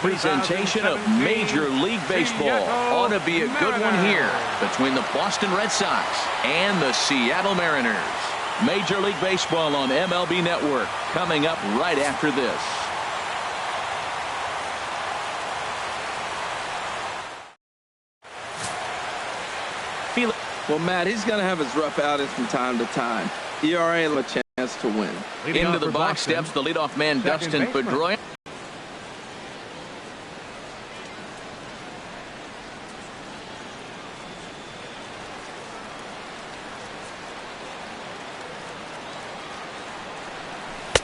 presentation of Major League Baseball. Ought to be a good one here between the Boston Red Sox and the Seattle Mariners. Major League Baseball on MLB Network coming up right after this. Well, Matt, he's going to have his rough outings from time to time. ERA a chance to win. Into the box steps the leadoff man, Dustin Pedroia.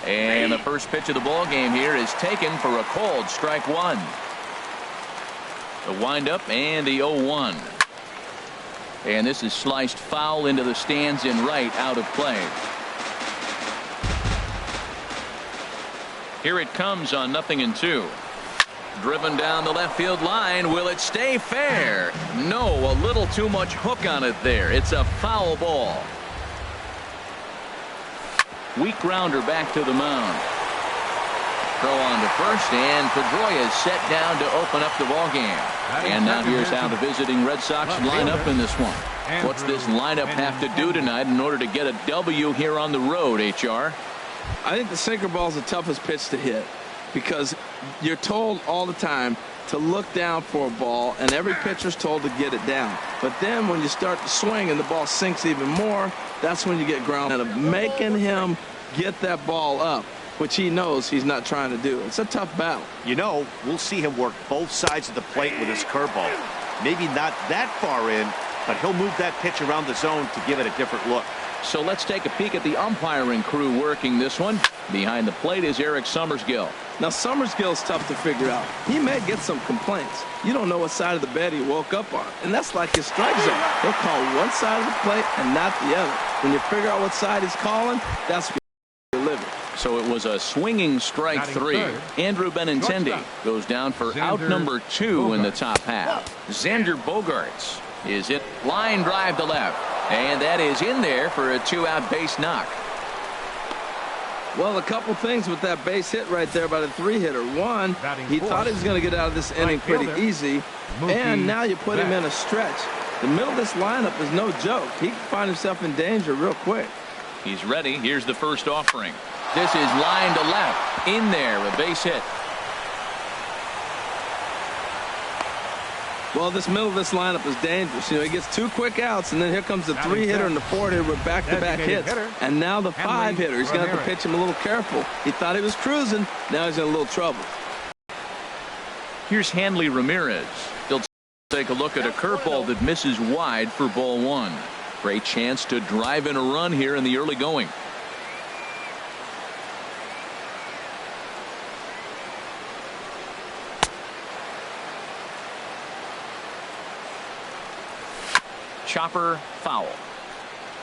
And the first pitch of the ball game here is taken for a called strike one. The windup and the 0-1. And this is sliced foul into the stands in right, out of play. Here it comes on 0-2. Driven down the left field line. Will it stay fair? No, a little too much hook on it there. It's a foul ball. Weak grounder back to the mound. Throw on to first, and Pedroia is set down to open up the ball game. And now here's how the visiting Red Sox line up in this one. What's this lineup have to do tonight in order to get a W here on the road, HR? I think the sinker ball is the toughest pitch to hit because you're told all the time to look down for a ball, and every pitcher's told to get it down. But then when you start to swing and the ball sinks even more, that's when you get ground. And of making him get that ball up, which he knows he's not trying to do. It's a tough battle. You know, we'll see him work both sides of the plate with his curveball. Maybe not that far in, but he'll move that pitch around the zone to give it a different look. So let's take a peek at the umpiring crew working this one. Behind the plate is Eric Summersgill. Now, Summersgill's tough to figure out. He may get some complaints. You don't know what side of the bed he woke up on, and that's like his strike zone. He'll call one side of the plate and not the other. When you figure out what side he's calling, that's where you're living. So it was a swinging strike three. Andrew Benintendi goes down for out number 2 in the top half. Xander Bogaerts is hit line drive to left, and that is in there for a 2-out base knock. Well, a couple things with that base hit right there by the 3-hitter. One, he thought he was going to get out of this inning pretty easy, and now you put him in a stretch. The middle of this lineup is no joke. He can find himself in danger real quick. He's ready. Here's the first offering. This is line to left. In there, a base hit. Well, this middle of this lineup is dangerous. You know, he gets 2 quick outs, and then here comes the 3-hitter and the 4-hitter with back-to-back hits. And now the 5-hitter. He's going to have to pitch him a little careful. He thought he was cruising. Now he's in a little trouble. Here's Hanley Ramirez. He'll take a look at a curveball that misses wide for ball 1. Great chance to drive in a run here in the early going. Chopper foul.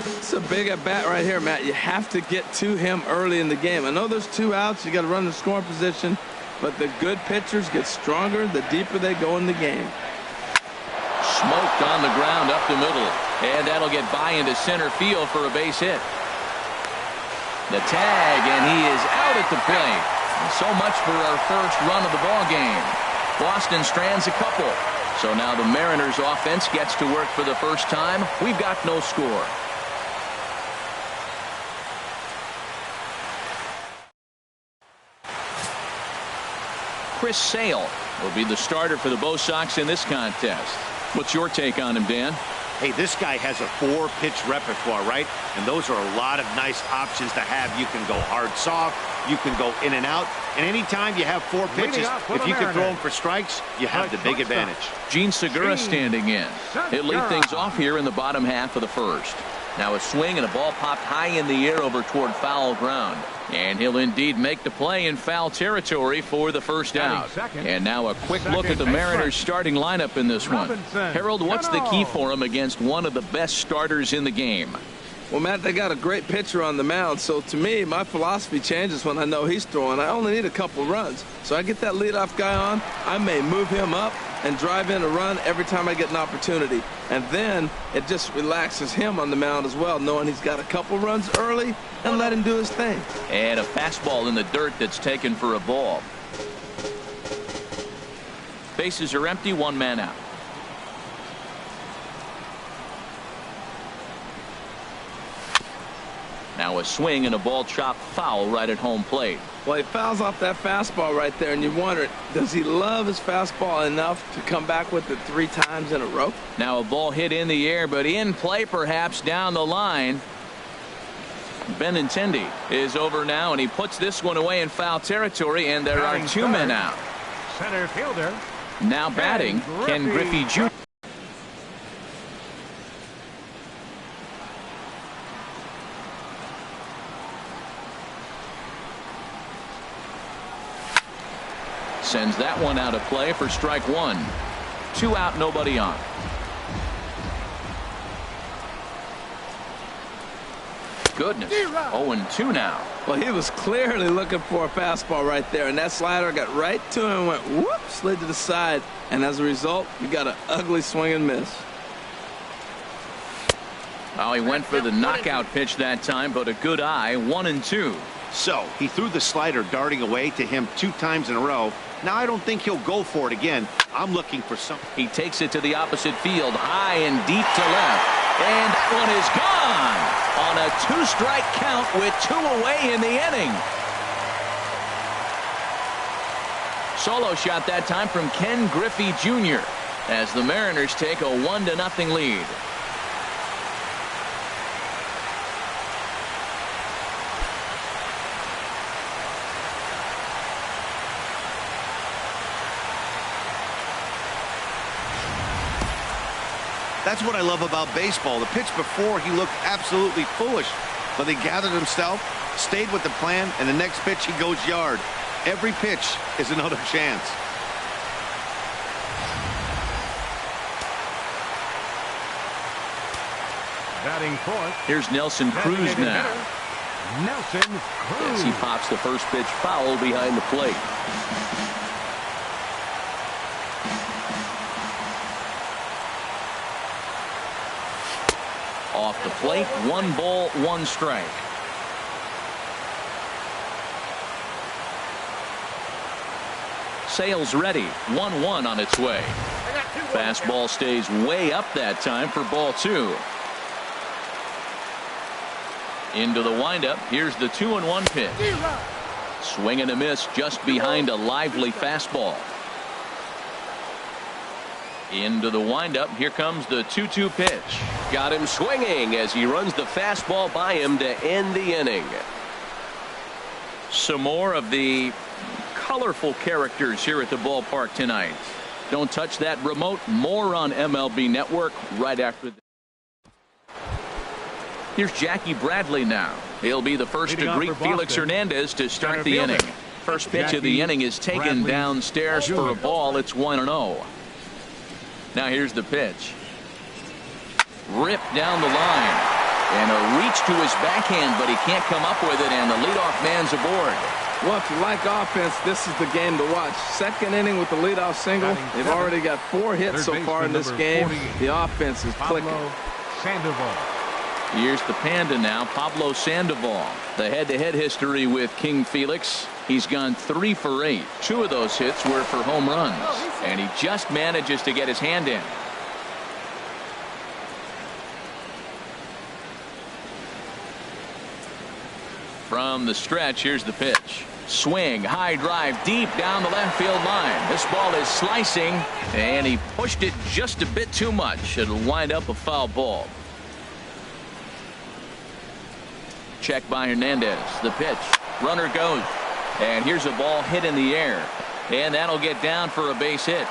It's a big at bat right here, Matt. You have to get to him early in the game. I know there's 2 outs. You got to run the scoring position, but the good pitchers get stronger the deeper they go in the game. Smoked on the ground up the middle, and that'll get by into center field for a base hit. The tag, and he is out at the plate. So much for our first run of the ball game. Boston strands a couple. So now the Mariners offense gets to work for the first time. We've got no score. Chris Sale will be the starter for the Bo Sox in this contest. What's your take on him, Dan? Hey, this guy has a 4-pitch repertoire, right? And those are a lot of nice options to have. You can go hard, soft. You can go in and out. And anytime you have 4 pitches, if you can throw them for strikes, you have the big advantage. Gene Segura standing in. He'll lead things off here in the bottom half of the first. Now a swing and a ball popped high in the air over toward foul ground. And he'll indeed make the play in foul territory for the first out. And now a quick look at the Mariners starting lineup in this one. Harold, what's the key for him against one of the best starters in the game? Well, Matt, they got a great pitcher on the mound, so to me, my philosophy changes when I know he's throwing. I only need a couple runs. So I get that leadoff guy on, I may move him up and drive in a run every time I get an opportunity. And then it just relaxes him on the mound as well, knowing he's got a couple runs early and let him do his thing. And a fastball in the dirt that's taken for a ball. Bases are empty, one man out. Now a swing and a ball chopped foul right at home plate. Well, he fouls off that fastball right there, and you wonder, does he love his fastball enough to come back with it 3 times in a row? Now a ball hit in the air, but in play perhaps down the line. Benintendi is over now, and he puts this one away in foul territory, and there are 2 men out. Center fielder. Now batting, Ken Griffey Jr. Sends that one out of play for strike 1. 2 out, nobody on. Goodness. 0-2 now. Well, he was clearly looking for a fastball right there, and that slider got right to him and went whoop, slid to the side, and as a result, you got an ugly swing and miss. Oh, he went for the knockout pitch that time, but a good eye. 1-2. So he threw the slider darting away to him 2 times in a row. Now I don't think he'll go for it again. I'm looking for something. He takes it to the opposite field, high and deep to left, and that one is gone on a 2-strike count with 2 away in the inning. Solo shot that time from Ken Griffey Jr. as the Mariners take a 1-0 lead. That's what I love about baseball. The pitch before, he looked absolutely foolish, but he gathered himself, stayed with the plan, and the next pitch he goes yard. Every pitch is another chance. Batting fourth. Here's Nelson Cruz now. Nelson Cruz. As he pops the first pitch foul behind the plate. Off the plate, 1 ball, 1 strike. Sales ready, 1-1 on its way. Fastball stays way up that time for ball 2. Into the windup, here's the 2-1 pitch. Swing and a miss just behind a lively fastball. Into the windup, here comes the 2-2 pitch. Got him swinging as he runs the fastball by him to end the inning. Some more of the colorful characters here at the ballpark tonight. Don't touch that remote. More on MLB Network right after this. Here's Jackie Bradley now. He'll be the first to greet Felix Hernandez to start the inning. First pitch of the inning is taken downstairs for a ball. It's 1-0. Now here's the pitch. Ripped down the line. And a reach to his backhand, but he can't come up with it, and the leadoff man's aboard. Well, if you like offense, this is the game to watch. Second inning with the leadoff single. They've already got 4 hits so far in this game. The offense is clicking. Here's the Panda now, Pablo Sandoval. The head-to-head history with King Felix. He's gone 3 for 8. 2 of those hits were for home runs. And he just manages to get his hand in. From the stretch, here's the pitch. Swing, high drive, deep down the left field line. This ball is slicing, and he pushed it just a bit too much. It'll wind up a foul ball. Check by Hernandez. The pitch. Runner goes. And here's a ball hit in the air. And that'll get down for a base hit.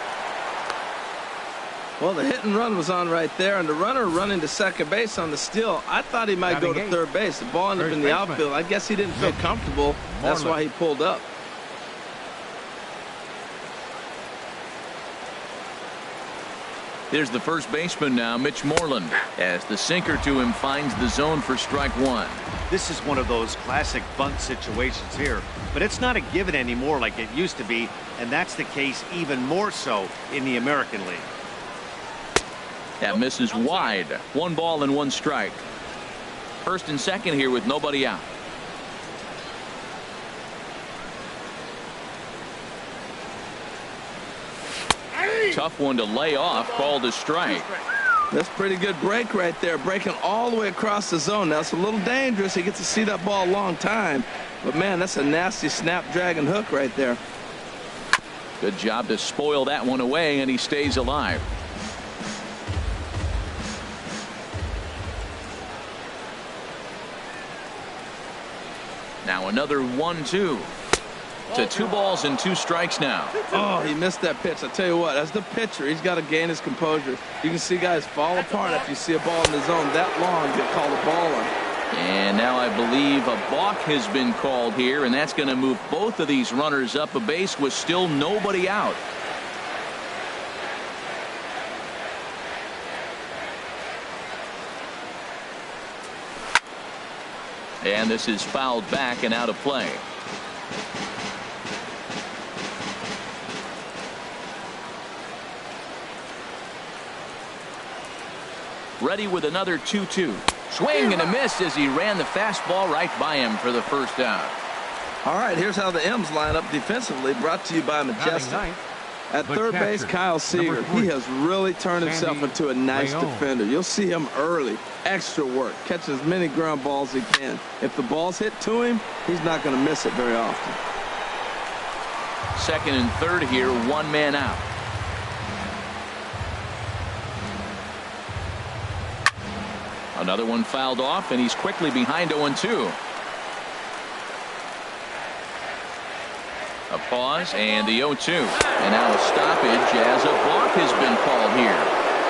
Well, the hit and run was on right there, and the runner running to second base on the steal. I thought he might go to third base. The ball ended up in the outfield. I guess he didn't feel comfortable. That's why he pulled up. Here's the first baseman now, Mitch Moreland, as the sinker to him finds the zone for strike 1. This is one of those classic bunt situations here, but it's not a given anymore like it used to be, and that's the case even more so in the American League. That misses wide. 1 ball and 1 strike. First and second here with nobody out. tough one to lay off, called a strike. That's pretty good break right there, breaking all the way across the zone. Now, it's a little dangerous. He gets to see that ball a long time. But, man, that's a nasty snap-dragon hook right there. Good job to spoil that one away, and he stays alive. Now another 1-2. To 2 balls and 2 strikes now. Oh, he missed that pitch. I tell you what, as the pitcher, he's got to gain his composure. You can see guys fall apart after you see a ball in the zone that long, get called a ball on. And now I believe a balk has been called here, and that's going to move both of these runners up a base with still nobody out. And this is fouled back and out of play. Ready with another 2-2. Swing and a miss as he ran the fastball right by him for the first out. All right, here's how the M's line up defensively, brought to you by Majestic. At third base, Kyle Seager. He has really turned himself into a nice defender. You'll see him early. Extra work. Catch as many ground balls as he can. If the ball's hit to him, he's not going to miss it very often. Second and third here, 1 man out. Another one fouled off, and he's quickly behind 0-2. A pause and the 0-2. And now a stoppage as a balk has been called here.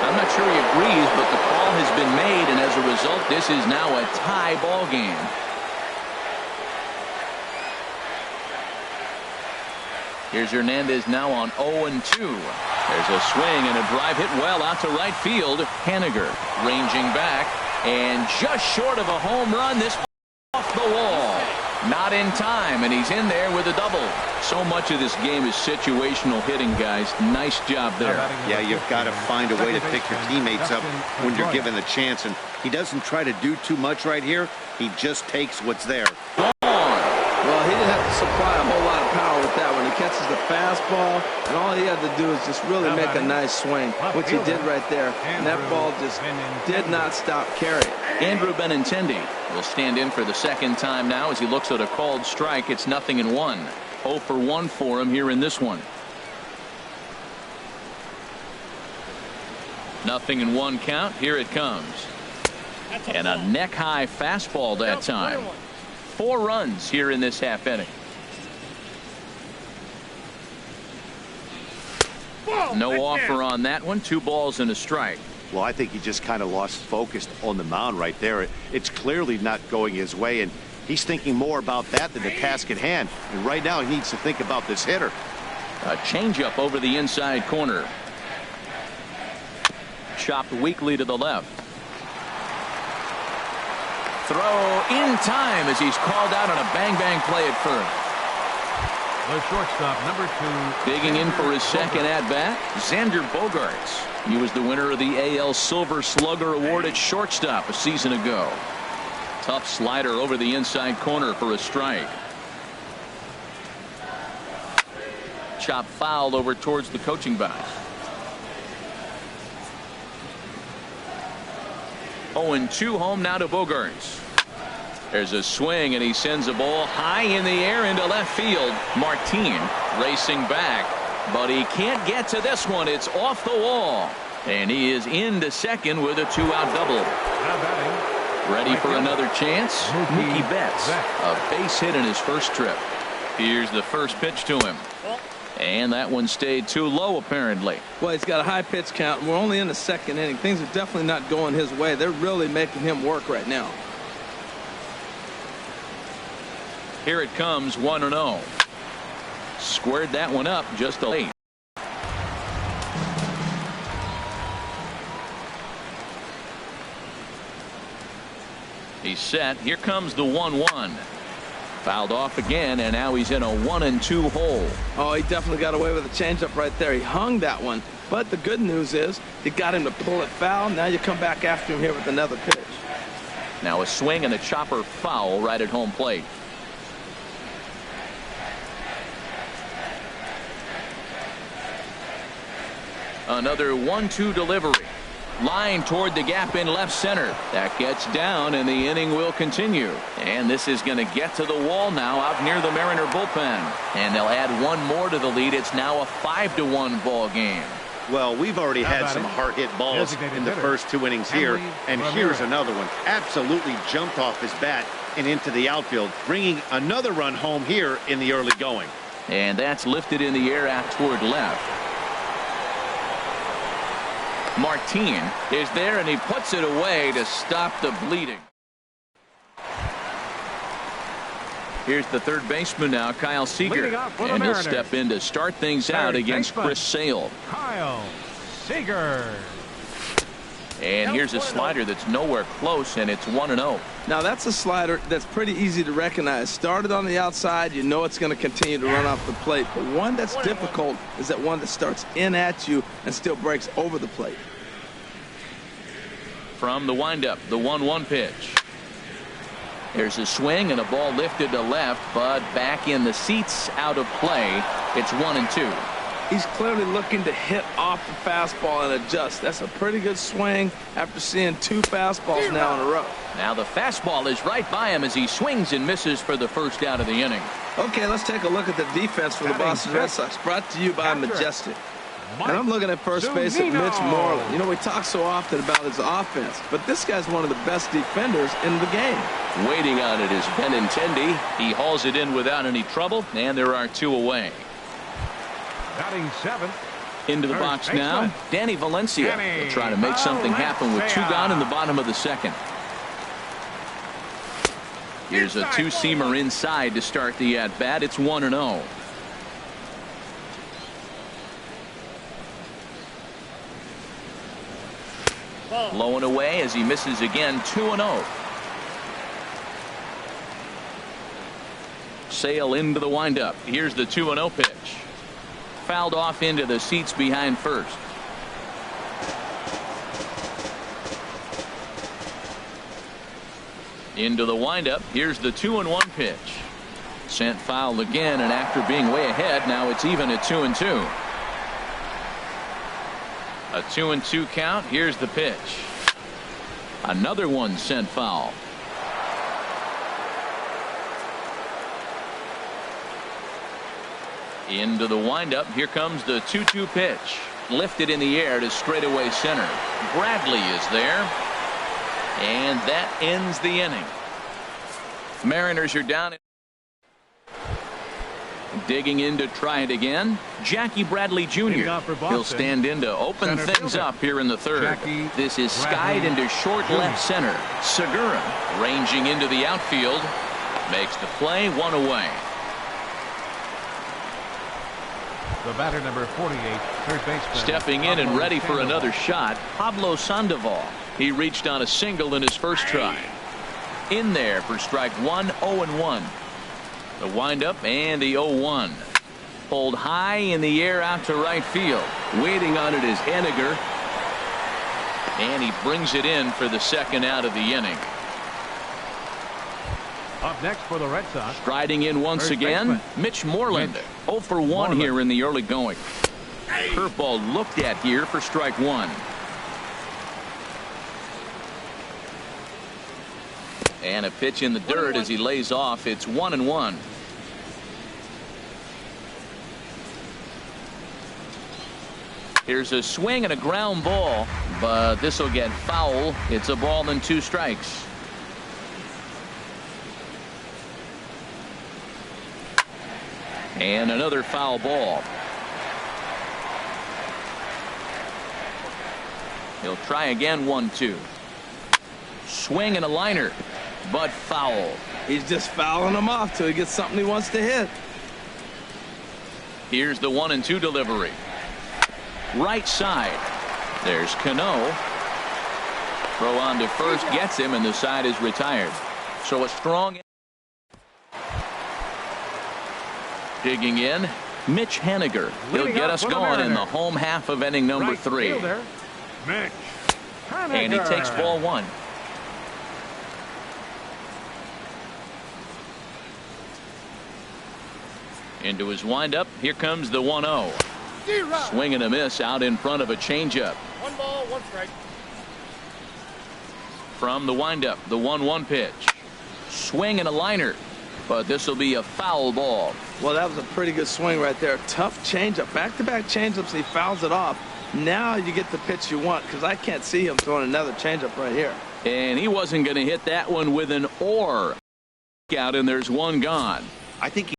I'm not sure he agrees, but the call has been made, and as a result, this is now a tie ball game. Here's Hernandez now on 0-2. There's a swing and a drive hit well out to right field. Haniger ranging back. And just short of a home run, this off the wall. Not in time, and he's in there with a double. So much of this game is situational hitting, guys. Nice job there. Yeah, you've got to find a way to pick your teammates up when you're given the chance, and he doesn't try to do too much right here. He just takes what's there. Well, he didn't have to supply a whole lot of power with that one. He catches the fastball, and all he had to do is just really make a nice swing, which he did right there. And that ball just did not stop carrying. Andrew Benintendi will stand in for the second time now as he looks at a called strike. It's 0-1. 0 for 1 for him here in this one. 0-1 count. Here it comes. And a neck-high fastball that time. 4 runs here in this half inning. No offer on that one. 2 balls and a strike. Well, I think he just kind of lost focus on the mound right there. It's clearly not going his way, and he's thinking more about that than the task at hand. And right now he needs to think about this hitter. A changeup over the inside corner. Chopped weakly to the left. Throw in time as he's called out on a bang-bang play at first. The shortstop, number 2. Digging in for his second at-bat, Xander Bogaerts. He was the winner of the AL Silver Slugger Award at shortstop a season ago. Tough slider over the inside corner for a strike. Chop fouled over towards the coaching box. 0-2 home now to Bogaerts. There's a swing, and he sends a ball high in the air into left field. Martin racing back, but he can't get to this one. It's off the wall, and he is into second with a 2-out double. Ready for another chance? Mookie Betts, a base hit in his first trip. Here's the first pitch to him. And that one stayed too low, apparently. Well, he's got a high pitch count. We're only in the second inning. Things are definitely not going his way. They're really making him work right now. Here it comes, 1-0. Squared that one up just a late. He's set. Here comes the 1-1. Fouled off again, and now he's in a 1-2 hole. Oh, he definitely got away with a changeup right there. He hung that one. But the good news is you got him to pull it foul. Now you come back after him here with another pitch. Now a swing and a chopper foul right at home plate. Another 1-2 delivery. Line toward the gap in left center. That gets down, and the inning will continue. And this is going to get to the wall now out near the Mariner bullpen. And they'll add one more to the lead. It's now a 5-1 ball game. Well, we've already had some hard-hit balls in the first 2 innings here, and here's another one. Absolutely jumped off his bat and into the outfield, bringing another run home here in the early going. And that's lifted in the air out toward left. Martin is there, and he puts it away to stop the bleeding. Here's the third baseman now, Kyle Seager, and he'll step in to start things out against Chris Sale. Kyle Seager. And here's a slider that's nowhere close, and it's 1-0. Now that's a slider that's pretty easy to recognize. Started on the outside, you know it's going to continue to run off the plate. But one that's difficult is that one that starts in at you and still breaks over the plate. From the windup, the 1-1 pitch. There's a swing and a ball lifted to left, but back in the seats, out of play. It's 1-2. He's clearly looking to hit off the fastball and adjust. That's a pretty good swing after seeing 2 fastballs now in a row. Now the fastball is right by him as he swings and misses for the first out of the inning. Okay, let's take a look at the defense for the Boston Red Sox, brought to you by Majestic. And I'm looking at first base at Mitch Moreland. You know, we talk so often about his offense, but this guy's one of the best defenders in the game. Waiting on it is Benintendi. He hauls it in without any trouble, and there are 2 away. Batting 7th. Into the box now, Danny Valencia will try to make something happen with 2 gone in the bottom of the second. Here's a 2-seamer inside to start the at-bat. It's 1-0. Low and away as he misses again. 2-0. Sale into the windup. Here's the 2-0 pitch. Fouled off into the seats behind first. Into the windup. Here's the 2-1 pitch. Sent foul again, and after being way ahead, now it's even at 2-2. A 2-2 count. Here's the pitch. Another one sent foul. Into the windup. Here comes the 2-2 pitch. Lifted in the air to straightaway center. Bradley is there. And that ends the inning. Mariners are down. Digging in to try it again. Jackie Bradley Jr. He'll stand in to open things up here in the third. This is skied into short left center. Segura ranging into the outfield. Makes the play. 1 away. The batter, number 48, third baseman. Stepping in and ready for another shot, Pablo Sandoval. He reached on a single in his first try. In there for strike 1, 0-1. The windup and the 0-1. Pulled high in the air out to right field. Waiting on it is Henniger. And he brings it in for the second out of the inning. Up next for the Red Sox. Striding in once again, Mitch Moreland. 0 for 1 here in the early going. Curveball looked at here for strike 1. And a pitch in the dirt as he lays off. It's 1-1. Here's a swing and a ground ball, but this will get foul. It's a ball and 2 strikes. And another foul ball. He'll try again. 1-2. Swing and a liner, but foul. He's just fouling them off till he gets something he wants to hit. Here's the 1-2 delivery. Right side. There's Cano. Throw on to first gets him, and the side is retired. So a strong. Digging in, Mitch Henniger. He'll get us going in the home half of inning number 3. And he takes ball 1. Into his windup. Here comes the 1-0. Swing and a miss out in front of a changeup. 1 ball, 1 strike. From the windup, the 1-1 pitch. Swing and a liner, but this will be a foul ball. Well, that was a pretty good swing right there. Tough changeup. Back-to-back changeups, he fouls it off. Now you get the pitch you want, because I can't see him throwing another changeup right here. And he wasn't going to hit that one with an or. Out, and there's one gone. I think